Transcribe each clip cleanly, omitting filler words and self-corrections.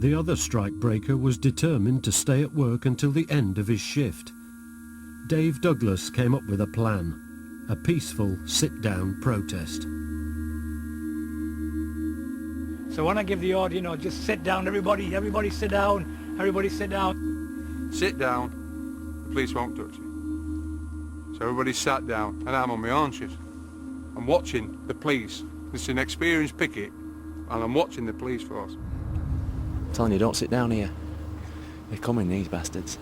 The other strikebreaker was determined to stay at work until the end of his shift. Dave Douglas came up with a plan, a peaceful sit-down protest. So when I give the order, just sit down, everybody sit down, everybody sit down. Sit down, the police won't touch you. So everybody sat down, and I'm on my haunches. I'm watching the police. It's an experienced picket, and I'm watching the police force. I'm telling you, don't sit down here. They're coming, these bastards.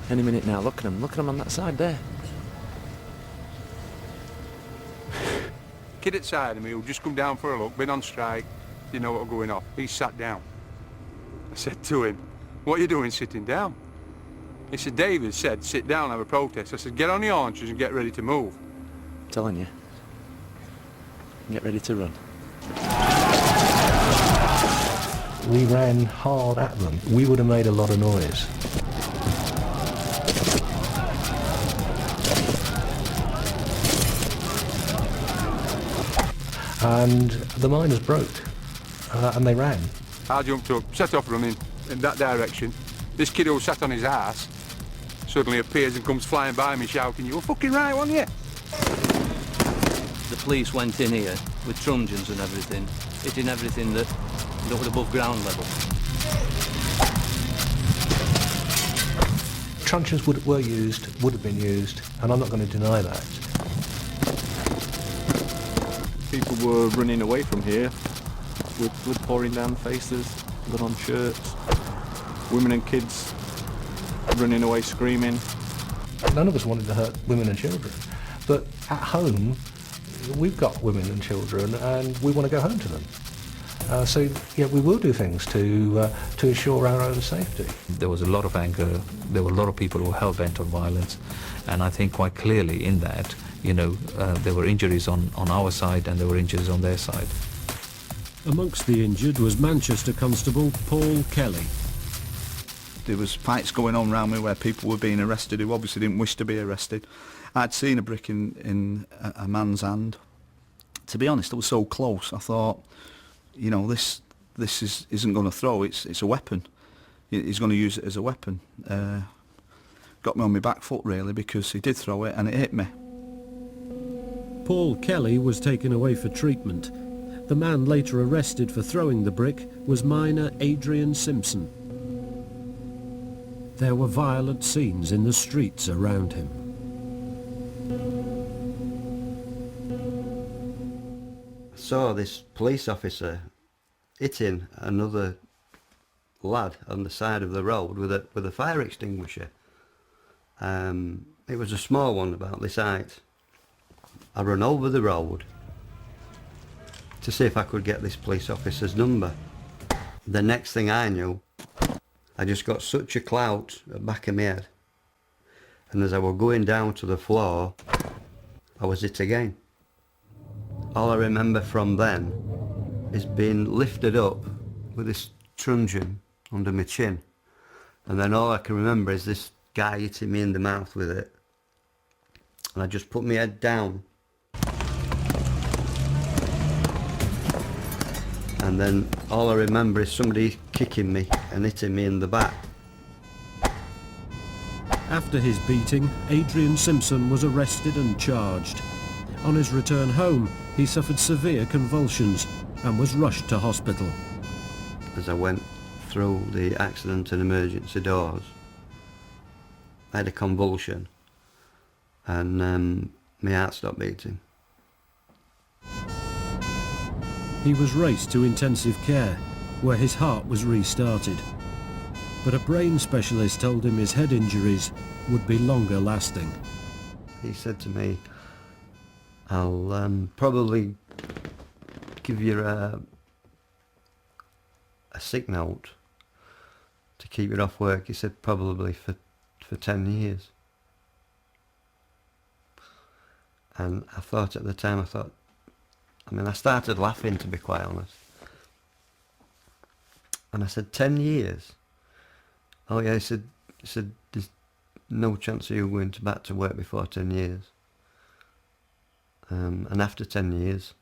Any minute now, look at them on that side there. Kid at side of me who just come down for a look, been on strike, didn't know what was going on. He sat down. I said to him, "What are you doing sitting down?" He said, "David said, sit down, have a protest." I said, "Get on your haunches and get ready to move." I'm telling you. Get ready to run. We ran hard at them. We would have made a lot of noise. And the miners broke, and they ran. I jumped up, set off running in that direction. This kid who sat on his ass suddenly appears and comes flying by me shouting, "You were fucking right, weren't you?" The police went in here with truncheons and everything, hitting everything that was above ground level. Truncheons would have been used, and I'm not going to deny that. People were running away from here with blood pouring down faces, blood on shirts, women and kids running away screaming. None of us wanted to hurt women and children, but at home we've got women and children and we want to go home to them. So yeah, we will do things to ensure our own safety. There was a lot of anger, there were a lot of people who were hell-bent on violence, and I think quite clearly in that, there were injuries on our side and there were injuries on their side. Amongst the injured was Manchester Constable Paul Kelly. There was fights going on around me where people were being arrested who obviously didn't wish to be arrested. I'd seen a brick in a man's hand. To be honest, I was so close. I thought, this isn't going to throw. It's a weapon. He's going to use it as a weapon. Got me on my back foot really because he did throw it and it hit me. Paul Kelly was taken away for treatment. The man later arrested for throwing the brick was miner Adrian Simpson. There were violent scenes in the streets around him. I saw this police officer hitting another lad on the side of the road with a fire extinguisher. It was a small one about this height. I ran over the road to see if I could get this police officer's number. The next thing I knew, I just got such a clout at the back of my head, and as I was going down to the floor, I was hit again. All I remember from then is being lifted up with this truncheon under my chin, and then all I can remember is this guy hitting me in the mouth with it, and I just put my head down. And then all I remember is somebody kicking me and hitting me in the back. After his beating, Adrian Simpson was arrested and charged. On his return home, he suffered severe convulsions and was rushed to hospital. As I went through the accident and emergency doors, I had a convulsion and my heart stopped beating. He was raced to intensive care, where his heart was restarted. But a brain specialist told him his head injuries would be longer lasting. He said to me, "I'll probably give you a sick note to keep you off work." He said probably for 10 years. And I thought at the time, I started laughing, to be quite honest. And I said, 10 years? Oh yeah, he said, there's no chance of you going back to work before 10 years. And after 10 years,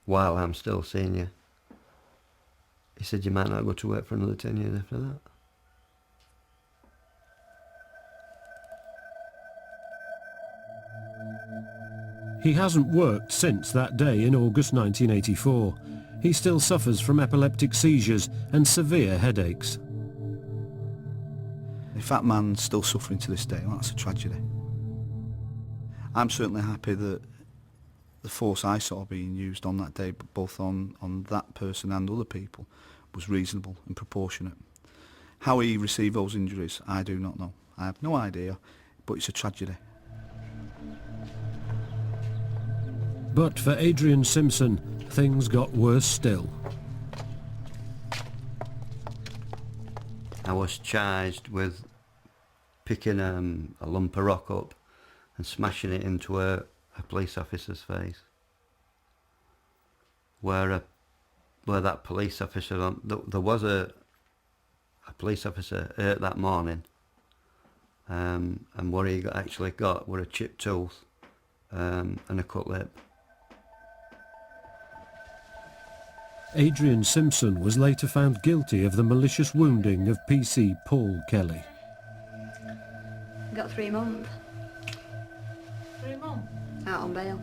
while I'm still seeing you, He said, you might not go to work for another 10 years after that. He hasn't worked since that day in August 1984. He still suffers from epileptic seizures and severe headaches. If that man's still suffering to this day, well, that's a tragedy. I'm certainly happy that the force I saw being used on that day, both on that person and other people, was reasonable and proportionate. How he received those injuries, I do not know. I have no idea, but it's a tragedy. But for Adrian Simpson, things got worse still. I was charged with picking a lump of rock up and smashing it into a police officer's face. Where that police officer, there was a police officer hurt that morning, and what he actually got were a chipped tooth and a cut lip. Adrian Simpson was later found guilty of the malicious wounding of PC Paul Kelly. Got 3 months. 3 months? Out on bail.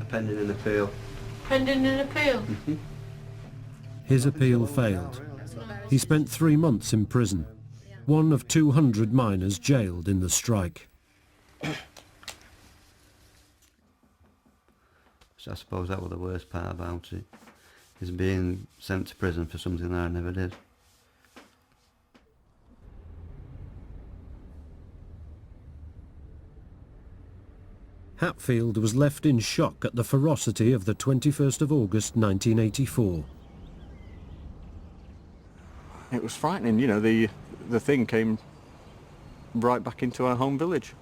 Pending an appeal. Pending an appeal? His appeal failed. He spent 3 months in prison, one of 200 miners jailed in the strike. So I suppose that was the worst part about it, is being sent to prison for something that I never did. Hatfield was left in shock at the ferocity of the 21st of August 1984. It was frightening, you know, the thing came right back into our home village.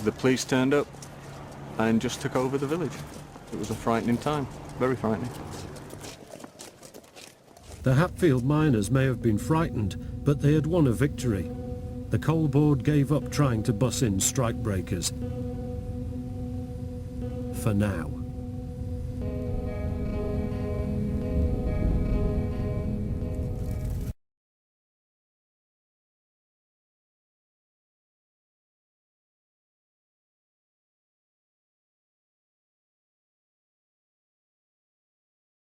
The police turned up and just took over the village. It was a frightening time, very frightening. The Hatfield miners may have been frightened, but they had won a victory. The coal board gave up trying to bus in strikebreakers. For now.